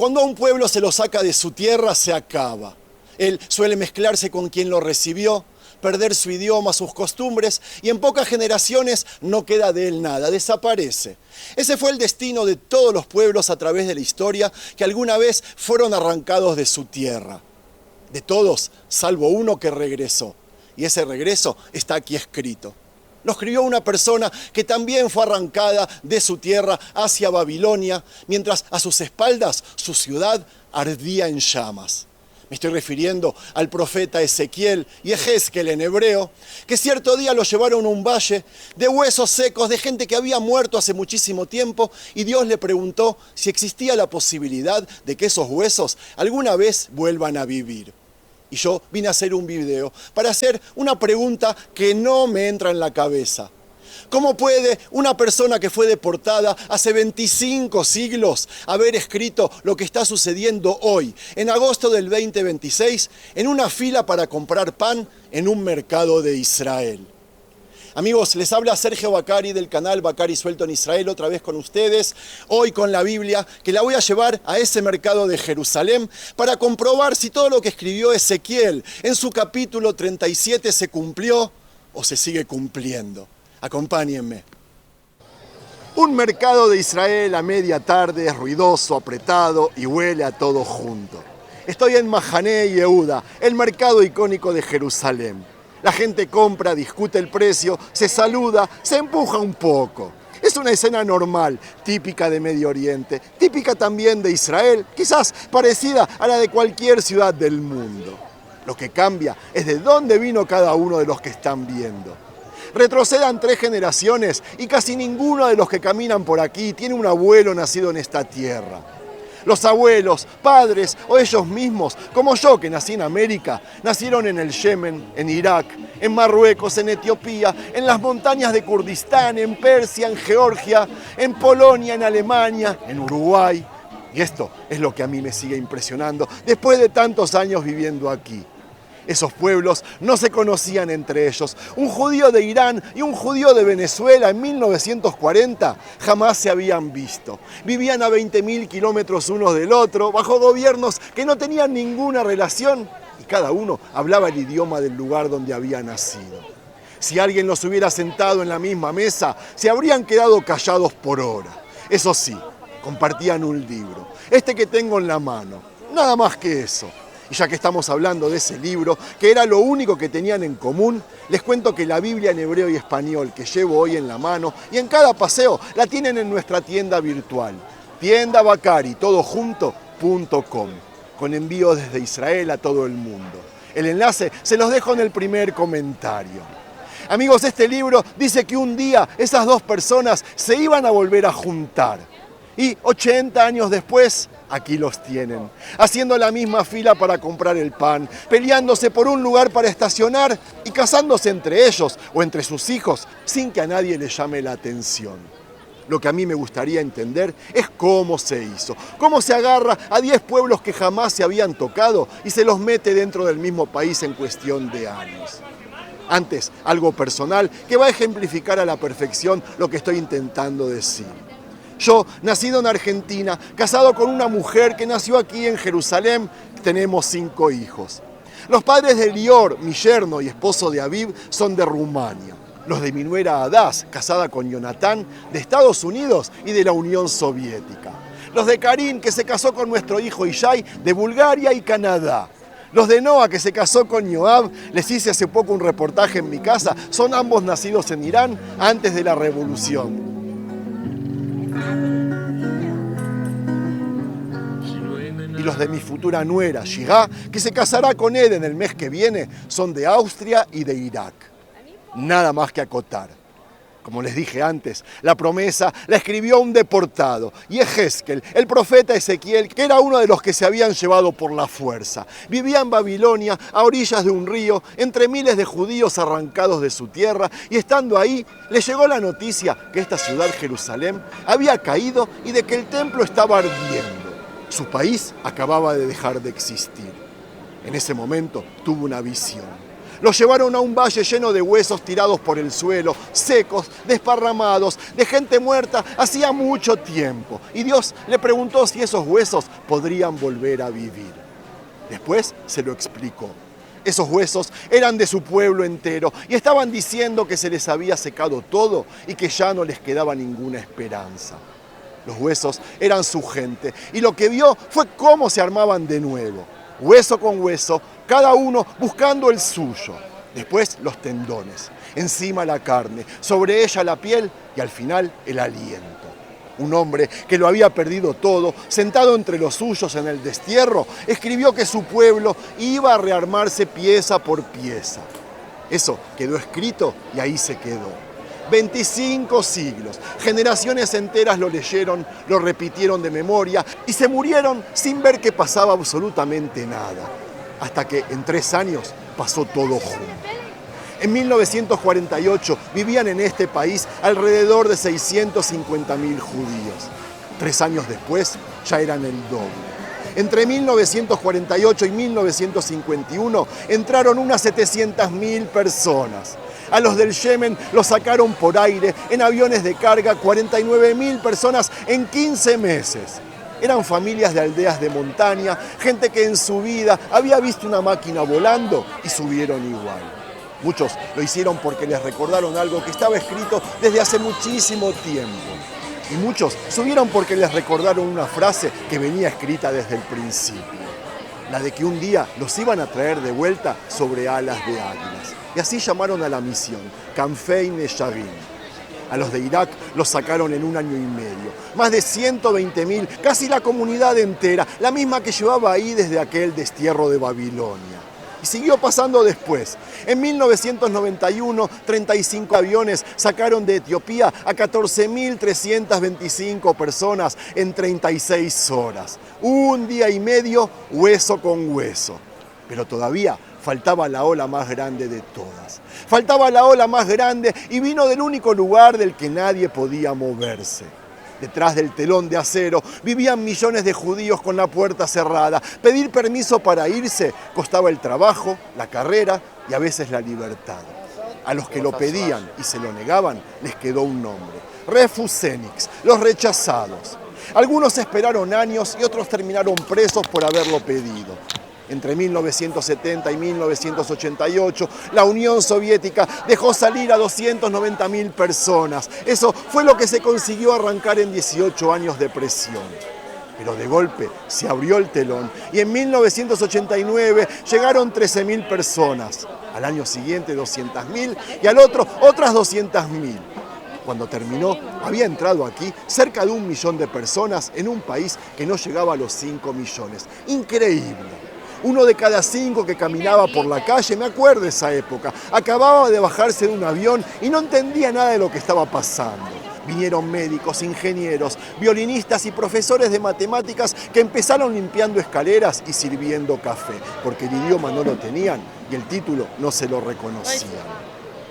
Cuando a un pueblo se lo saca de su tierra, se acaba. Él suele mezclarse con quien lo recibió, perder su idioma, sus costumbres, y en pocas generaciones no queda de él nada, desaparece. Ese fue el destino de todos los pueblos a través de la historia que alguna vez fueron arrancados de su tierra. De todos, salvo uno que regresó. Y ese regreso está aquí escrito. Lo escribió una persona que también fue arrancada de su tierra hacia Babilonia, mientras a sus espaldas su ciudad ardía en llamas. Me estoy refiriendo al profeta Ezequiel y Ejezquiel en hebreo, que cierto día lo llevaron a un valle de huesos secos, de gente que había muerto hace muchísimo tiempo, y Dios le preguntó si existía la posibilidad de que esos huesos alguna vez vuelvan a vivir. Y yo vine a hacer un video para hacer una pregunta que no me entra en la cabeza. ¿Cómo puede una persona que fue deportada hace 25 siglos haber escrito lo que está sucediendo hoy, en agosto del 2026, en una fila para comprar pan en un mercado de Israel? Amigos, les habla Sergio Bacari del canal Bacari Suelto en Israel, otra vez con ustedes, hoy con la Biblia, que la voy a llevar a ese mercado de Jerusalén para comprobar si todo lo que escribió Ezequiel en su capítulo 37 se cumplió o se sigue cumpliendo. Acompáñenme. Un mercado de Israel a media tarde es ruidoso, apretado y huele a todo junto. Estoy en Mahané Yehuda, el mercado icónico de Jerusalén. La gente compra, discute el precio, se saluda, se empuja un poco. Es una escena normal, típica de Medio Oriente, típica también de Israel, quizás parecida a la de cualquier ciudad del mundo. Lo que cambia es de dónde vino cada uno de los que están viendo. Retrocedan 3 generaciones y casi ninguno de los que caminan por aquí tiene un abuelo nacido en esta tierra. Los abuelos, padres o ellos mismos, como yo que nací en América, nacieron en el Yemen, en Irak, en Marruecos, en Etiopía, en las montañas de Kurdistán, en Persia, en Georgia, en Polonia, en Alemania, en Uruguay. Y esto es lo que a mí me sigue impresionando después de tantos años viviendo aquí. Esos pueblos no se conocían entre ellos. Un judío de Irán y un judío de Venezuela en 1940 jamás se habían visto. Vivían a 20.000 kilómetros unos del otro, bajo gobiernos que no tenían ninguna relación y cada uno hablaba el idioma del lugar donde había nacido. Si alguien los hubiera sentado en la misma mesa, se habrían quedado callados por hora. Eso sí, compartían un libro, este que tengo en la mano, nada más que eso. Y ya que estamos hablando de ese libro, que era lo único que tenían en común, les cuento que la Biblia en hebreo y español que llevo hoy en la mano y en cada paseo la tienen en nuestra tienda virtual, tiendabacari.com, con envío desde Israel a todo el mundo. El enlace se los dejo en el primer comentario. Amigos, este libro dice que un día esas 2 personas se iban a volver a juntar. Y 80 años después, aquí los tienen, haciendo la misma fila para comprar el pan, peleándose por un lugar para estacionar y casándose entre ellos o entre sus hijos sin que a nadie le llame la atención. Lo que a mí me gustaría entender es cómo se hizo, cómo se agarra a 10 pueblos que jamás se habían tocado y se los mete dentro del mismo país en cuestión de años. Antes, algo personal que va a ejemplificar a la perfección lo que estoy intentando decir. Yo, nacido en Argentina, casado con una mujer que nació aquí en Jerusalén, tenemos 5 hijos. Los padres de Lior, mi yerno y esposo de Aviv, son de Rumania. Los de mi nuera Adás, casada con Jonatán, de Estados Unidos y de la Unión Soviética. Los de Karim, que se casó con nuestro hijo Ishai, de Bulgaria y Canadá. Los de Noah, que se casó con Yoav, les hice hace poco un reportaje en mi casa, son ambos nacidos en Irán antes de la revolución. Y los de mi futura nuera, Shigá, que se casará con él en el mes que viene, son de Austria y de Irak. Nada más que acotar. Como les dije antes, la promesa la escribió un deportado, y Ejezquiel, el profeta Ezequiel, que era uno de los que se habían llevado por la fuerza. Vivía en Babilonia, a orillas de un río, entre miles de judíos arrancados de su tierra, y estando ahí, le llegó la noticia que esta ciudad, Jerusalén, había caído y de que el templo estaba ardiendo. Su país acababa de dejar de existir. En ese momento tuvo una visión. Los llevaron a un valle lleno de huesos tirados por el suelo, secos, desparramados, de gente muerta hacía mucho tiempo. Y Dios le preguntó si esos huesos podrían volver a vivir. Después se lo explicó. Esos huesos eran de su pueblo entero y estaban diciendo que se les había secado todo y que ya no les quedaba ninguna esperanza. Los huesos eran su gente y lo que vio fue cómo se armaban de nuevo, hueso con hueso, cada uno buscando el suyo. Después los tendones, encima la carne, sobre ella la piel y al final el aliento. Un hombre que lo había perdido todo, sentado entre los suyos en el destierro, escribió que su pueblo iba a rearmarse pieza por pieza. Eso quedó escrito y ahí se quedó. 25 siglos, generaciones enteras lo leyeron, lo repitieron de memoria y se murieron sin ver que pasaba absolutamente nada. Hasta que en 3 años pasó todo junto. En 1948 vivían en este país alrededor de 650.000 judíos. 3 años después ya eran el doble. Entre 1948 y 1951 entraron unas 700.000 personas. A los del Yemen los sacaron por aire en aviones de carga 49.000 personas en 15 meses. Eran familias de aldeas de montaña, gente que en su vida había visto una máquina volando y subieron igual. Muchos lo hicieron porque les recordaron algo que estaba escrito desde hace muchísimo tiempo. Y muchos subieron porque les recordaron una frase que venía escrita desde el principio. La de que un día los iban a traer de vuelta sobre alas de águilas. Y así llamaron a la misión, Kanfei Nesharim. A los de Irak los sacaron en 1 año y medio. Más de 120.000, casi la comunidad entera, la misma que llevaba ahí desde aquel destierro de Babilonia. Y siguió pasando después. En 1991, 35 aviones sacaron de Etiopía a 14.325 personas en 36 horas. 1 día y medio, hueso con hueso. Pero todavía faltaba la ola más grande de todas. Faltaba la ola más grande y vino del único lugar del que nadie podía moverse. Detrás del telón de acero vivían millones de judíos con la puerta cerrada. Pedir permiso para irse costaba el trabajo, la carrera y a veces la libertad. A los que lo pedían y se lo negaban les quedó un nombre: Refusénix, los rechazados. Algunos esperaron años y otros terminaron presos por haberlo pedido. Entre 1970 y 1988, la Unión Soviética dejó salir a 290.000 personas. Eso fue lo que se consiguió arrancar en 18 años de presión. Pero de golpe se abrió el telón y en 1989 llegaron 13.000 personas. Al año siguiente 200.000 y al otro otras 200.000. Cuando terminó, había entrado aquí cerca de 1 millón de personas en un país que no llegaba a los 5 millones. Increíble. 1 de cada 5 que caminaba por la calle, me acuerdo de esa época, acababa de bajarse de un avión y no entendía nada de lo que estaba pasando. Vinieron médicos, ingenieros, violinistas y profesores de matemáticas que empezaron limpiando escaleras y sirviendo café, porque el idioma no lo tenían y el título no se lo reconocían.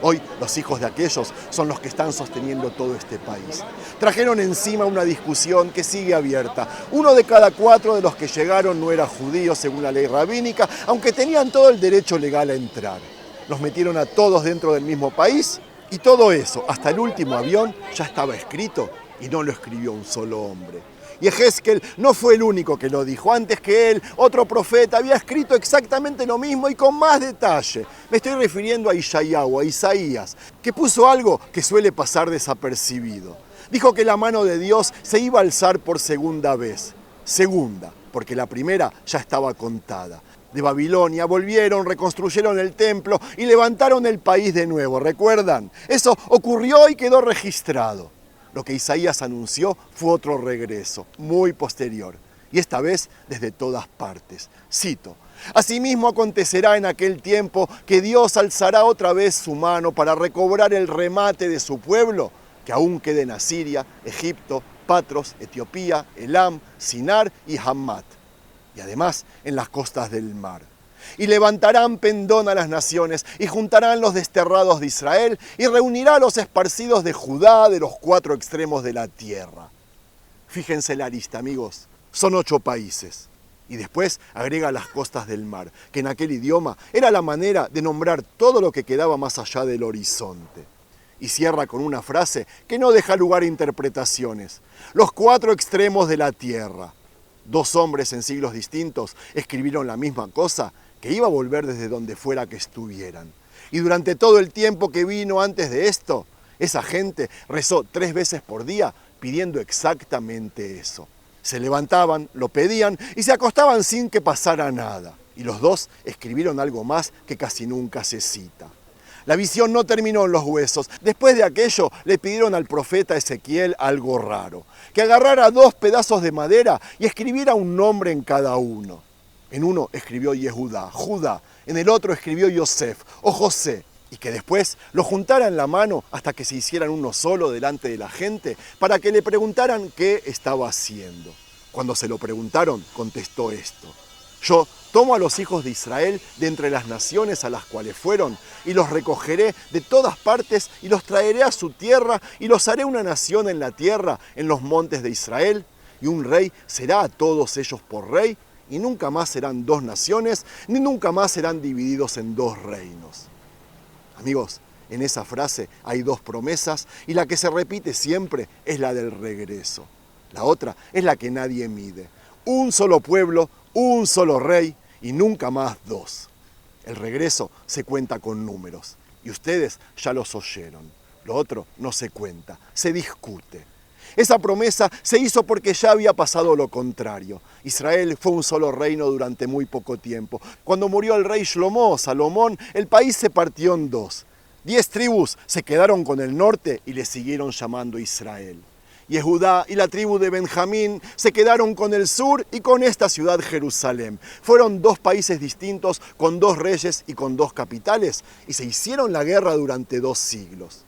Hoy los hijos de aquellos son los que están sosteniendo todo este país. Trajeron encima una discusión que sigue abierta. 1 de cada 4 de los que llegaron no era judío según la ley rabínica, aunque tenían todo el derecho legal a entrar. Los metieron a todos dentro del mismo país y todo eso, hasta el último avión, ya estaba escrito y no lo escribió un solo hombre. Y Ezequiel no fue el único que lo dijo. Antes que él, otro profeta había escrito exactamente lo mismo y con más detalle. Me estoy refiriendo a Yeshayahu, a Isaías, que puso algo que suele pasar desapercibido. Dijo que la mano de Dios se iba a alzar por segunda vez. Segunda, porque la primera ya estaba contada. De Babilonia volvieron, reconstruyeron el templo y levantaron el país de nuevo. ¿Recuerdan? Eso ocurrió y quedó registrado. Lo que Isaías anunció fue otro regreso, muy posterior, y esta vez desde todas partes. Cito: asimismo acontecerá en aquel tiempo que Dios alzará otra vez su mano para recobrar el remate de su pueblo, que aún queda en Asiria, Egipto, Patros, Etiopía, Elam, Sinar y Hammat, y además en las costas del mar. Y levantarán pendón a las naciones, y juntarán los desterrados de Israel, y reunirá a los esparcidos de Judá de los 4 extremos de la tierra. Fíjense la lista, amigos, son 8 países. Y después agrega las costas del mar, que en aquel idioma era la manera de nombrar todo lo que quedaba más allá del horizonte. Y cierra con una frase que no deja lugar a interpretaciones. Los 4 extremos de la tierra. 2 hombres en siglos distintos escribieron la misma cosa, que iba a volver desde donde fuera que estuvieran. Y durante todo el tiempo que vino antes de esto, esa gente rezó 3 veces por día pidiendo exactamente eso. Se levantaban, lo pedían y se acostaban sin que pasara nada. Y los 2 escribieron algo más que casi nunca se cita. La visión no terminó en los huesos. Después de aquello le pidieron al profeta Ezequiel algo raro, que agarrara 2 pedazos de madera y escribiera un nombre en cada uno. En uno escribió Yehudá, Judá, en el otro escribió Yosef o José, y que después lo juntara en la mano hasta que se hicieran uno solo delante de la gente, para que le preguntaran qué estaba haciendo. Cuando se lo preguntaron, contestó esto: yo tomo a los hijos de Israel de entre las naciones a las cuales fueron, y los recogeré de todas partes, y los traeré a su tierra, y los haré una nación en la tierra, en los montes de Israel, y un rey será a todos ellos por rey, y nunca más serán 2 naciones, ni nunca más serán divididos en 2 reinos. Amigos, en esa frase hay 2 promesas, y la que se repite siempre es la del regreso. La otra es la que nadie mide. Un solo pueblo, un solo rey y nunca más 2. El regreso se cuenta con números y ustedes ya los oyeron. Lo otro no se cuenta, se discute. Esa promesa se hizo porque ya había pasado lo contrario. Israel fue un solo reino durante muy poco tiempo. Cuando murió el rey Shlomo, Salomón, el país se partió en 2. 10 tribus se quedaron con el norte y le siguieron llamando Israel. Yehudá y la tribu de Benjamín se quedaron con el sur y con esta ciudad Jerusalén. Fueron 2 países distintos, con 2 reyes y con 2 capitales, y se hicieron la guerra durante 2 siglos.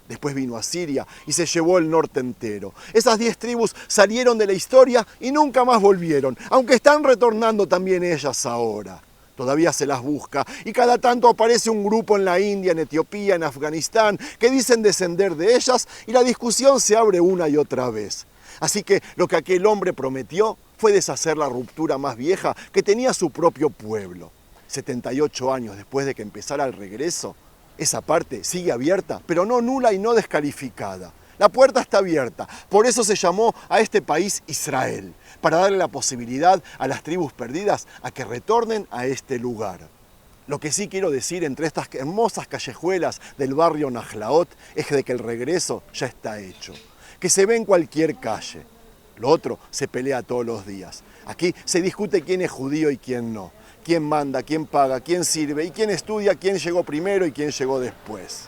Después vino Asiria y se llevó el norte entero. Esas 10 tribus salieron de la historia y nunca más volvieron, aunque están retornando también ellas ahora. Todavía se las busca y cada tanto aparece un grupo en la India, en Etiopía, en Afganistán, que dicen descender de ellas y la discusión se abre una y otra vez. Así que lo que aquel hombre prometió fue deshacer la ruptura más vieja que tenía su propio pueblo. 78 años después de que empezara el regreso, esa parte sigue abierta, pero no nula y no descalificada. La puerta está abierta, por eso se llamó a este país Israel, para darle la posibilidad a las tribus perdidas a que retornen a este lugar. Lo que sí quiero decir entre estas hermosas callejuelas del barrio Najlaot es de que el regreso ya está hecho, que se ve en cualquier calle. Lo otro se pelea todos los días. Aquí se discute quién es judío y quién no, quién manda, quién paga, quién sirve y quién estudia, quién llegó primero y quién llegó después.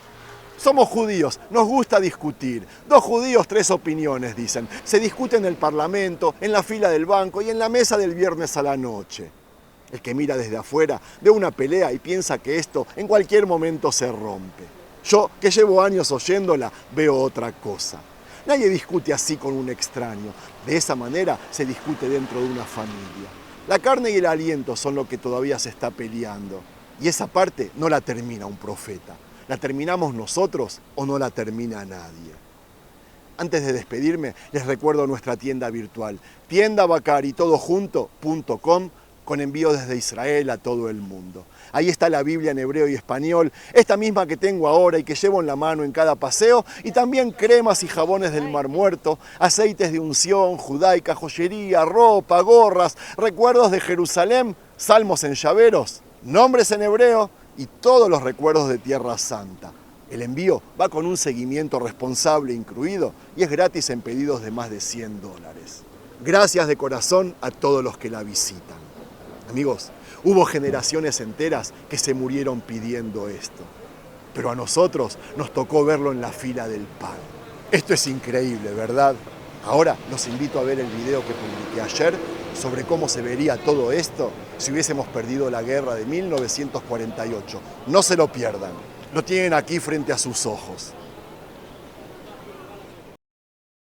Somos judíos, nos gusta discutir. 2 judíos, 3 opiniones, dicen. Se discute en el parlamento, en la fila del banco y en la mesa del viernes a la noche. El que mira desde afuera ve una pelea y piensa que esto en cualquier momento se rompe. Yo, que llevo años oyéndola, veo otra cosa. Nadie discute así con un extraño. De esa manera se discute dentro de una familia. La carne y el aliento son lo que todavía se está peleando. Y esa parte no la termina un profeta. ¿La terminamos nosotros o no la termina nadie? Antes de despedirme, les recuerdo nuestra tienda virtual, tiendabacaritodojunto.com, con envío desde Israel a todo el mundo. Ahí está la Biblia en hebreo y español, esta misma que tengo ahora y que llevo en la mano en cada paseo, y también cremas y jabones del Mar Muerto, aceites de unción, judaica, joyería, ropa, gorras, recuerdos de Jerusalén, salmos en llaveros, nombres en hebreo, y todos los recuerdos de Tierra Santa. El envío va con un seguimiento responsable incluido y es gratis en pedidos de más de $100. Gracias de corazón a todos los que la visitan. Amigos, hubo generaciones enteras que se murieron pidiendo esto, pero a nosotros nos tocó verlo en la fila del pan. Esto es increíble, ¿verdad? Ahora los invito a ver el video que publiqué ayer sobre cómo se vería todo esto si hubiésemos perdido la guerra de 1948. No se lo pierdan, lo tienen aquí frente a sus ojos.